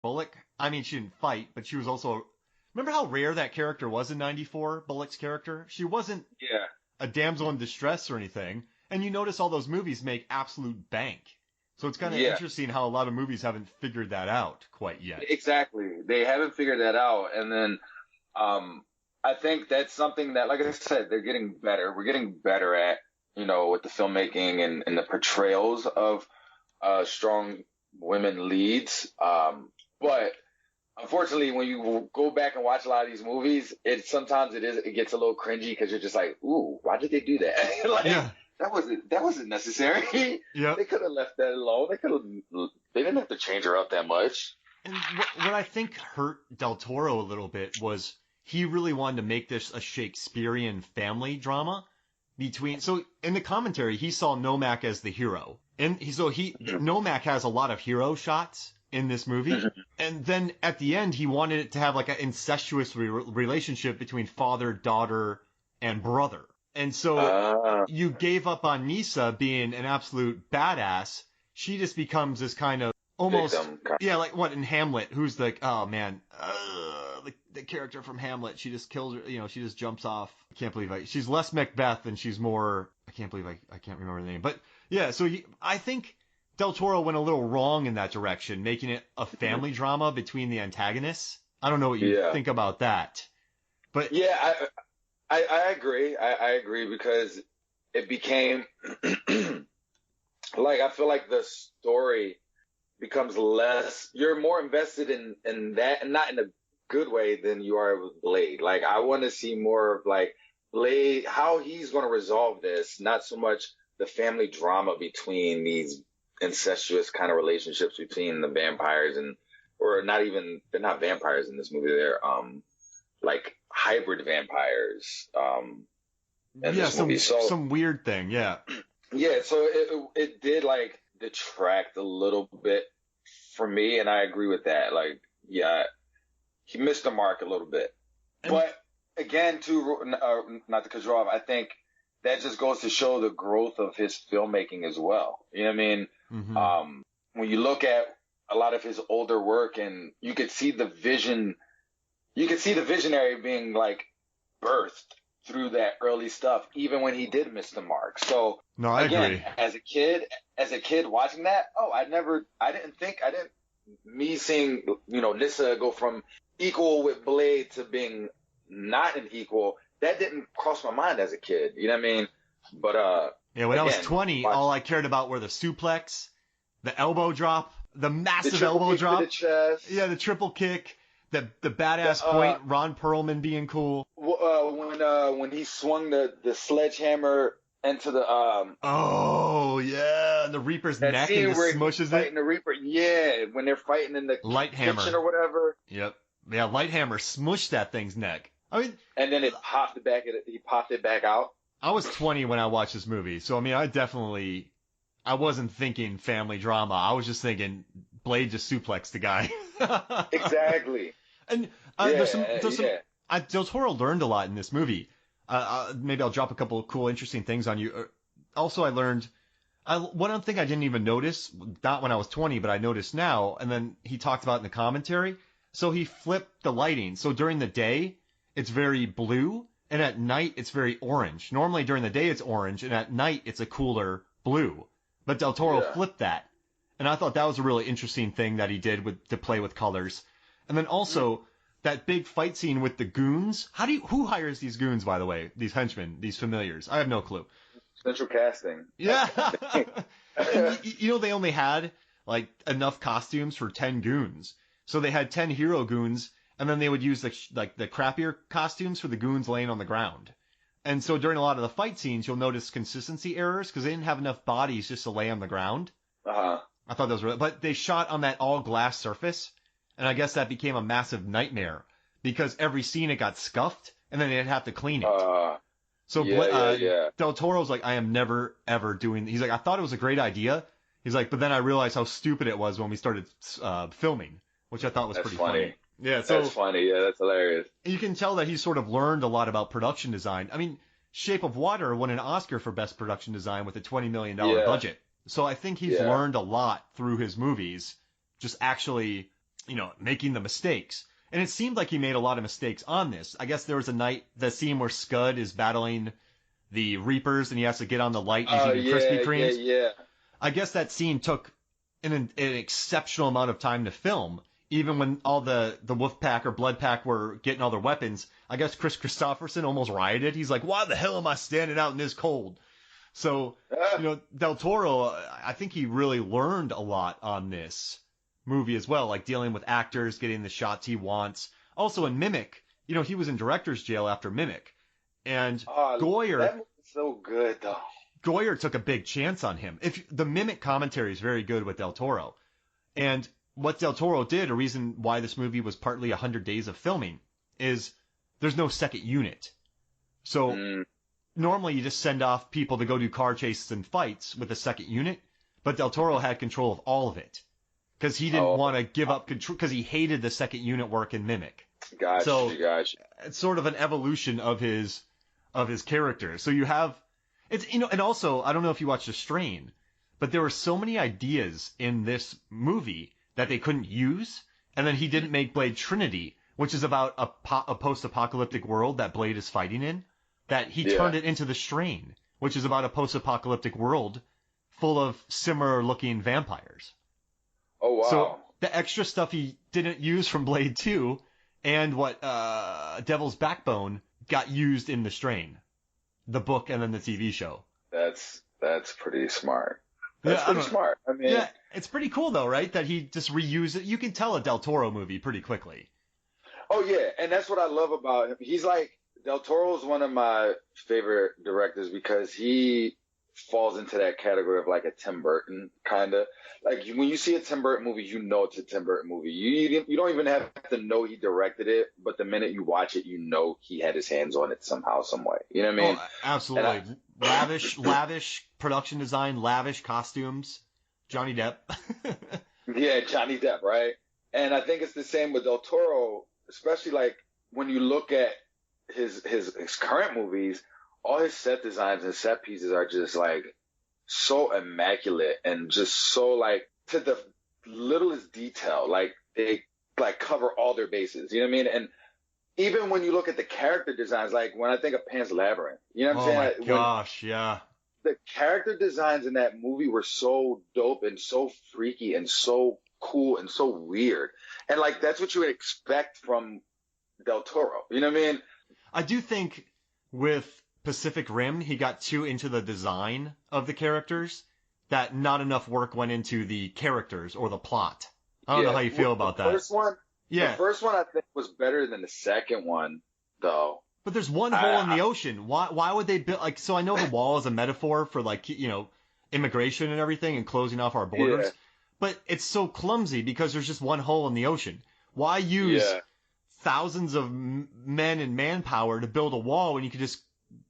Bullock. I mean, she didn't fight, but she was also. Remember how rare that character was in '94? Bullock's character. She wasn't Yeah, a damsel in distress or anything. And you notice all those movies make absolute bank. So it's kind of yeah, interesting how a lot of movies haven't figured that out quite yet. exactly. They haven't figured that out, and then I think that's something that, like I said, they're getting better. We're getting better at, with the filmmaking and the portrayals of strong women leads. But unfortunately, when you go back and watch a lot of these movies, it gets a little cringy because you're just like, ooh, why did they do that? Like Yeah. that wasn't necessary. Yep. They could have left that alone. They didn't have to change her up that much. And what I think hurt Del Toro a little bit was he really wanted to make this a Shakespearean family drama so in the commentary, he saw Nomak as the hero. And Nomak has a lot of hero shots in this movie. And then at the end, he wanted it to have like an incestuous relationship between father, daughter, and brother. And so you gave up on Nisa being an absolute badass. She just becomes this kind of almost, yeah, like what in Hamlet, who's like, oh man, the character from Hamlet, she just kills her, she just jumps off. I can't believe she's less Macbeth and she's more, I can't believe I can't remember the name. But yeah, so I think Del Toro went a little wrong in that direction, making it a family drama between the antagonists. I don't know what you think about that. But yeah, I agree. I agree because it became like, I feel like the story becomes less, you're more invested in that, and not in a good way than you are with Blade. Like, I want to see more of like Blade, how he's going to resolve this, not so much the family drama between these incestuous kind of relationships between the vampires or not even, they're not vampires in this movie. They're, like hybrid vampires, in this movie. So some weird thing. Yeah. Yeah. So it did like detract a little bit for me. And I agree with that. Like, yeah, he missed the mark a little bit, but again, not to cut you off, I think that just goes to show the growth of his filmmaking as well. You know what I mean? Mm-hmm. When you look at a lot of his older work, and you could see the visionary being like birthed through that early stuff, even when he did miss the mark. So no, I agree. As a kid watching that, me seeing, Nissa go from equal with Blade to being not an equal, that didn't cross my mind as a kid. You know what I mean? But yeah, when I was 20, all I cared about were the suplex, the elbow drop, the massive elbow drop, to the chest. Yeah, the triple kick, the badass point, Ron Perlman being cool. When he swung the sledgehammer into the oh yeah, the Reaper's neck and just smushes it. The Reaper, yeah, when they're fighting in the kitchen or whatever. Yep. Yeah, Lighthammer smushed that thing's neck. I mean, and then he popped it back out. I was 20 when I watched this movie, so I mean, I wasn't thinking family drama. I was just thinking Blade just suplexed the guy. Exactly. And Del Toro learned a lot in this movie. Maybe I'll drop a couple of cool, interesting things on you. Also, I learned one thing I didn't even notice, not when I was 20, but I noticed now, and then he talked about it in the commentary. So he flipped the lighting. So during the day, it's very blue, and at night, it's very orange. Normally, during the day, it's orange, and at night, it's a cooler blue. But Del Toro flipped that. And I thought that was a really interesting thing that he did to play with colors. And then also, that big fight scene with the goons. Who hires these goons, by the way? These henchmen, these familiars? I have no clue. Central casting. Yeah. And, they only had like enough costumes for 10 goons. So they had 10 hero goons, and then they would use the crappier costumes for the goons laying on the ground. And so during a lot of the fight scenes, you'll notice consistency errors because they didn't have enough bodies just to lay on the ground. Uh-huh. I thought that was really, but they shot on that all glass surface, and I guess that became a massive nightmare because every scene it got scuffed, and then they'd have to clean it. Del Toro's like, I am never ever doing. He's like, I thought it was a great idea. He's like, but then I realized how stupid it was when we started filming, which I thought was pretty funny. Yeah, so that's funny. Yeah, that's hilarious. You can tell that he's sort of learned a lot about production design. I mean, Shape of Water won an Oscar for Best Production Design with a $20 million budget. So I think he's learned a lot through his movies, just actually making the mistakes. And it seemed like he made a lot of mistakes on this. I guess there was the scene where Scud is battling the Reapers and he has to get on the light and he's eating Krispy Kremes. Yeah. I guess that scene took an exceptional amount of time to film. Even when all the Wolfpack or Bloodpack were getting all their weapons, I guess Chris Christopherson almost rioted. He's like, why the hell am I standing out in this cold? So, Del Toro, I think he really learned a lot on this movie as well, like dealing with actors, getting the shots he wants. Also in Mimic, he was in director's jail after Mimic. And Goyer... That movie's so good, though. Goyer took a big chance on him. If the Mimic commentary is very good with Del Toro. And what Del Toro did, a reason why this movie was partly 100 days of filming, is there's no second unit. So normally you just send off people to go do car chases and fights with a second unit, but Del Toro had control of all of it because he didn't want to give up control because he hated the second unit work in Mimic. Gotcha. It's sort of an evolution of his character. So you have it's and also I don't know if you watched The Strain, but there were so many ideas in this movie that they couldn't use, and then he didn't make Blade Trinity, which is about a post-apocalyptic world that Blade is fighting in, that he turned it into The Strain, which is about a post-apocalyptic world full of similar-looking vampires. Oh, wow. So the extra stuff he didn't use from Blade 2 and what Devil's Backbone got used in The Strain, the book and then the TV show. That's pretty smart. That's pretty smart. I mean, yeah, it's pretty cool though, right? That he just reused it. You can tell a Del Toro movie pretty quickly. Oh yeah, and that's what I love about him. He's like Del Toro is one of my favorite directors because he falls into that category of like a Tim Burton kind of. Like when you see a Tim Burton movie, you know it's a Tim Burton movie. You don't even have to know he directed it, but the minute you watch it, you know he had his hands on it somehow, some way. You know what I mean? Oh, absolutely. Lavish production design, lavish costumes. Johnny Depp. Yeah, Johnny Depp, right? And I think it's the same with Del Toro, especially like when you look at his current movies, all his set designs and set pieces are just like so immaculate and just so like to the littlest detail. Like they like cover all their bases. You know what I mean? And even when you look at the character designs, like when I think of Pan's Labyrinth, you know what I'm saying? Oh my gosh, yeah. The character designs in that movie were so dope and so freaky and so cool and so weird. And like that's what you would expect from Del Toro. You know what I mean? I do think with Pacific Rim, he got too into the design of the characters that not enough work went into the characters or the plot. I don't know how you feel about that. The first one I think was better than the second one, though. But there's one hole in the ocean. Why would they build like? So I know the wall is a metaphor for like immigration and everything and closing off our borders. Yeah. But it's so clumsy because there's just one hole in the ocean. Why use thousands of men and manpower to build a wall when you could just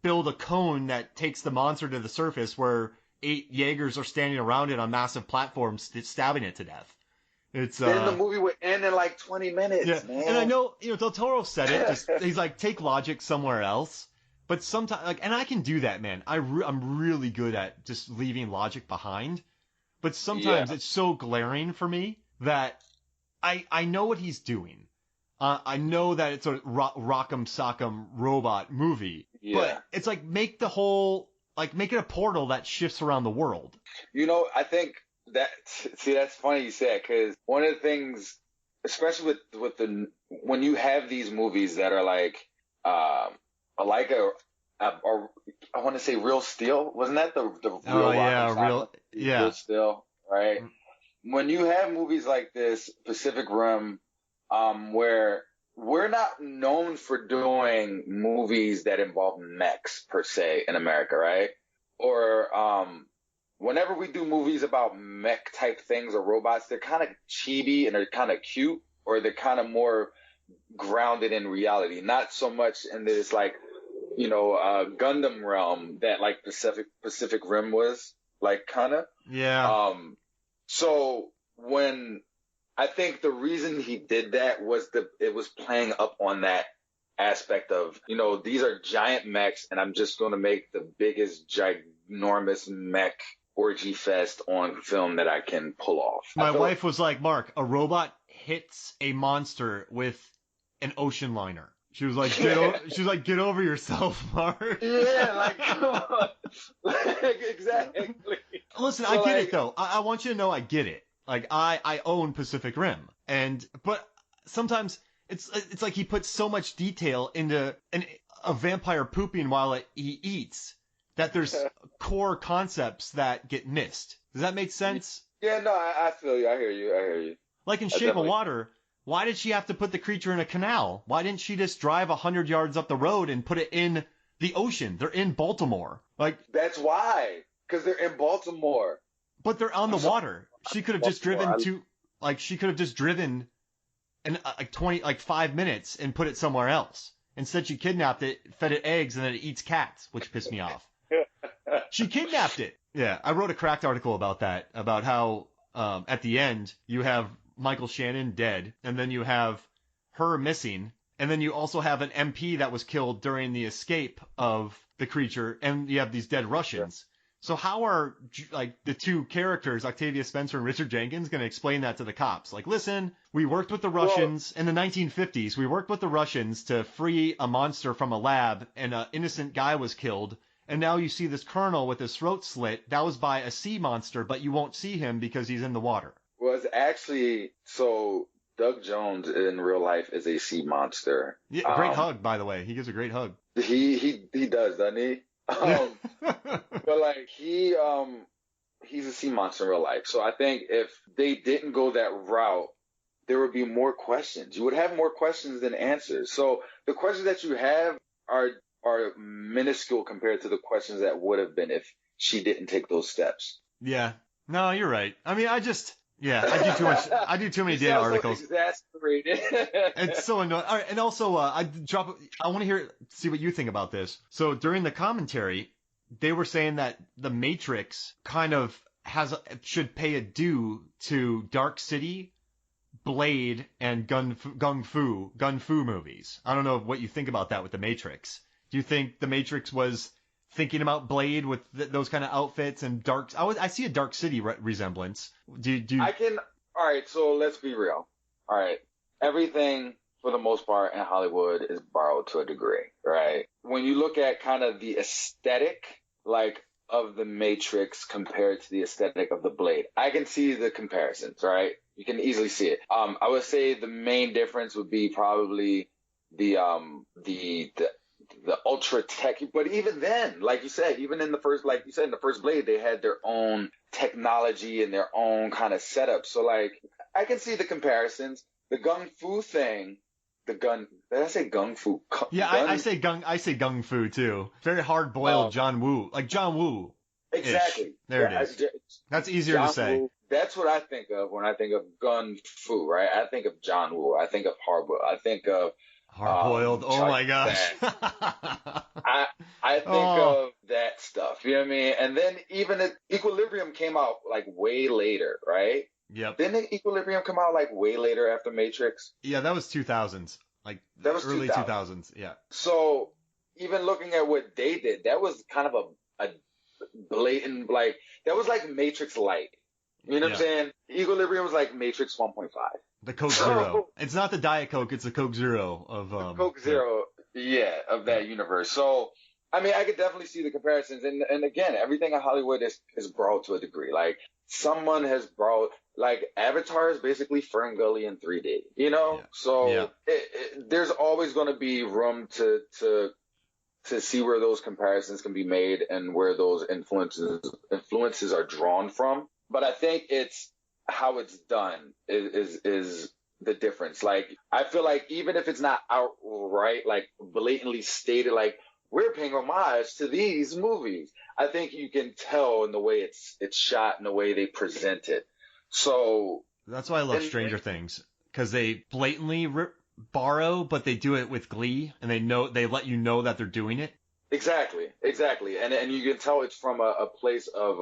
build a cone that takes the monster to the surface where 8 Jaegers are standing around it on massive platforms stabbing it to death? Then the movie would end in like 20 minutes, man. And I know, Del Toro said it. He's like, take logic somewhere else. But sometimes, like, and I can do that, man. I'm really good at just leaving logic behind. But sometimes it's so glaring for me that I know what he's doing. I know that it's a rock'em sock'em robot movie. Yeah. But it's like, make it a portal that shifts around the world. I think that's funny you say it, because one of the things, especially with when you have these movies that are like I want to say Real Steel, wasn't that the real Real Steel, right? When you have movies like this, Pacific Rim, where we're not known for doing movies that involve mechs per se in America, right? Or whenever we do movies about mech type things or robots, they're kind of chibi and they're kind of cute, or they're kind of more grounded in reality. Not so much in this like, Gundam realm that like Pacific Rim was like kind of. Yeah. So when I think the reason he did that was it was playing up on that aspect of, these are giant mechs and I'm just going to make the biggest ginormous mech orgy fest on film that I can pull off. My wife was like, Mark, a robot hits a monster with an ocean liner. She was like, get over yourself, Mark. Yeah, like, come on. Like, exactly. Listen, So, I get like, it though. I want you to know I get it. Like I own Pacific Rim, but sometimes it's like he puts so much detail into a vampire pooping while he eats that there's core concepts that get missed. Does that make sense? yeah, no, I feel you. I hear you. Like in I Shape of definitely. Water, why did she have to put the creature in a canal? Why didn't she just drive 100 yards up the road and put it in the ocean? They're in Baltimore. Like, That's why. Because they're in Baltimore. but they're on the I'm sorry, water. She could have just Baltimore. driven she could have just driven in like 5 minutes and put it somewhere else. Instead, she kidnapped it, fed it eggs, and then it eats cats, which pissed me off. She kidnapped it. Yeah, I wrote a cracked article about that, about how at the end you have Michael Shannon dead, and then you have her missing, and then you also have an MP that was killed during the escape of the creature, and you have these dead Russians. So how are like the two characters, Octavia Spencer and Richard Jenkins, going to explain that to the cops? Like, listen, we worked with the Russians in the 1950s. We worked with the Russians to free a monster from a lab, and an innocent guy was killed. And now you see this colonel with his throat slit. That was by a sea monster, but you won't see him because he's in the water. Well, it's actually, so Doug Jones in real life is a sea monster. Yeah, great hug, by the way. He gives a great hug. He does, doesn't he? But like he's a sea monster in real life. So I think if they didn't go that route, there would be more questions. You would have more questions than answers. So the questions that you have are minuscule compared to the questions that would have been if she didn't take those steps. Yeah. No, you're right. I mean, I do too many data articles. So exasperated. It's so annoying. All right, and also, I want to see what you think about this. So during the commentary, they were saying that the Matrix kind of should pay a due to Dark City, Blade, and Gung Fu movies. I don't know what you think about that with the Matrix. Do you think the Matrix was thinking about Blade with those kind of outfits and dark? I see a Dark City resemblance. Do you? All right, so let's be real. All right, everything for the most part in Hollywood is borrowed to a degree, right? When you look at kind of the aesthetic, like of the Matrix compared to the aesthetic of the Blade, I can see the comparisons, right? You can easily see it. I would say the main difference would be probably the ultra tech, but even then, like you said, even in the first, like you said, in the first Blade, they had their own technology and their own kind of setup. So like, I can see the comparisons. The Gung Fu thing, did I say Gung Fu? Yeah, I say Gung Fu too. Very hard boiled John Woo, like John Woo. Exactly. There it is. That's easier to say. Woo, that's what I think of when I think of Gun Fu, right? I think of John Woo. I think of Hardboiled. I think of Hard-boiled. Oh my gosh. I think of that stuff. You know what I mean? And then even Equilibrium came out like way later, right? Yep. Didn't Equilibrium come out like way later after Matrix? Yeah, that was 2000s. Like that was early 2000s. Yeah. So even looking at what they did, that was kind of a blatant, like, that was like Matrix Light. You know what I'm saying? Equilibrium was like Matrix 1.5. The Coke Zero. It's not the Diet Coke, it's the Coke Zero of Coke Zero, of that universe. So I mean, I could definitely see the comparisons, and again, everything in Hollywood is borrowed to a degree. Like someone has borrowed, like Avatar is basically Ferngully in 3D, you know. Yeah. So there's always going to be room to see where those comparisons can be made and where those influences are drawn from. But I think it's how it's done is the difference. Like, I feel like even if it's not outright, like blatantly stated, like we're paying homage to these movies, I think you can tell in the way it's shot and the way they present it. So that's why I love Stranger Things, because they blatantly borrow, but they do it with glee, and they let you know that they're doing it. Exactly, and you can tell it's from a place of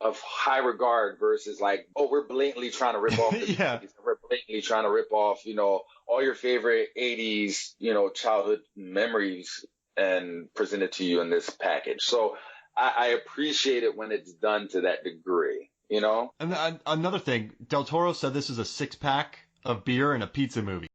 high regard versus like, oh, we're blatantly trying to rip off the movies. We're blatantly trying to rip off, you know, all your favorite 80s, you know, childhood memories and present it to you in this package. So I appreciate it when it's done to that degree, you know? And another thing, Del Toro said this is a 6-pack of beer and a pizza movie.